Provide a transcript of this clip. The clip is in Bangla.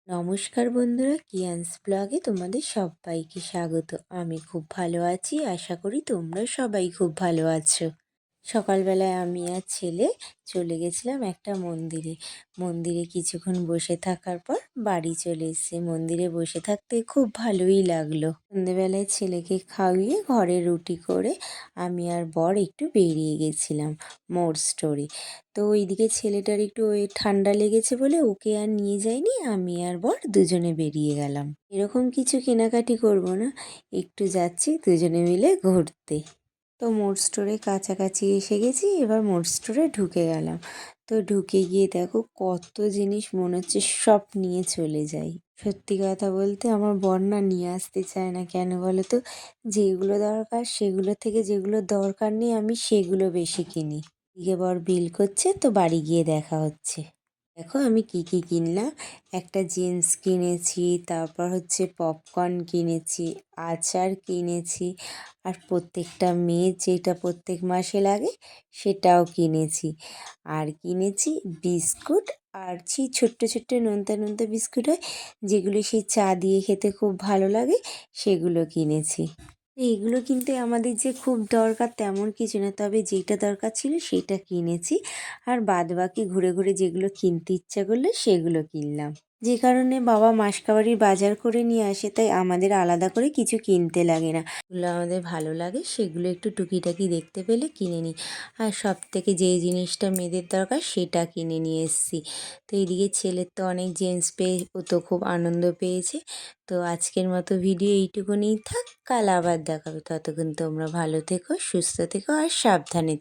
নমস্কার বন্ধুরা, কিয়ান্স ব্লগে তোমাদের সবাইকে স্বাগত। আমি খুব ভালো আছি, আশা করি তোমরা সবাই খুব ভালো আছো। সকালবেলায় আমি আর ছেলে চলে গেছিলাম একটা মন্দিরে। মন্দিরে কিছুক্ষণ বসে থাকার পর বাড়ি চলে এসেছি। মন্দিরে বসে থাকতে খুব ভালোই লাগলো। সন্ধ্যেবেলায় ছেলেকে খাইয়ে ঘরে রুটি করে আমি আর বর একটু বেরিয়ে গেছিলাম মোর স্টোরে। তো ওইদিকে ছেলেটার একটু ওই ঠান্ডা লেগেছে বলে ওকে আর নিয়ে যাইনি, আমি আর বর দুজনে বেরিয়ে গেলাম। এরকম কিছু কেনাকাটি করব না, একটু যাচ্ছি দুজনে মিলে ঘুরতে। তো মোর স্টোরে কাছাকাছি এসে গেছি, এবার মোর স্টোরে ঢুকে গেলাম। তো ঢুকে গিয়ে দেখো কত জিনিস মনে হচ্ছে সব নিয়ে চলে যাই। সত্যি কথা বলতে আমার বর না নিয়ে আসতে চায় না, কেন বলো তো? যেগুলো দরকার সেগুলো থেকে যেগুলো দরকার নেই আমি সেগুলো বেশি কিনি। এদিকে বর বিল করছে, তো বাড়ি গিয়ে দেখা হচ্ছে। দেখো আমি কি কি কিনলাম। একটা জিন্স কিনেছি, তারপর হচ্ছে পপকর্ন কিনেছি, আচার কিনেছি, আর প্রত্যেকটা মেয়ের যেটা প্রত্যেক মাসে লাগে সেটাও কিনেছি। আর কিনেছি বিস্কুট, আর সেই ছোট্ট ছোট্ট নোনতা নোনতা বিস্কুট হয় যেগুলো সেই চা দিয়ে খেতে খুব ভালো লাগে, সেগুলো কিনেছি। এগুলো কিন্তু আমাদের যে খুব দরকার তেমন কিছু না, তবে যেটা দরকার ছিল সেটা কিনেছি। আর বাদবাকি ঘুরে ঘুরে যেগুলো কিনতে ইচ্ছা করলো সেগুলো কিনলাম। যে কারণে বাবা মাসকাবারির বাজার করে নিয়ে আসে, তাই আমাদের আলাদা করে কিছু কিনতে লাগে না। যেগুলো আমাদের ভালো লাগে সেগুলো একটু টুকিটাকি দেখতে পেলে কিনে নিই। আর সব থেকে যেই জিনিসটা মেয়েদের দরকার সেটা কিনে নিয়ে এসেছি। তো এইদিকে ছেলের তো অনেক জিন্স পেয়ে ও তো খুব আনন্দ পেয়েছে। তো আজকের মতো ভিডিও এইটুকুনিই থাক, কাল আবার দেখাবে। ততক্ষণ তোমরা ভালো থেকো, সুস্থ থেকো আর সাবধানে থেকো।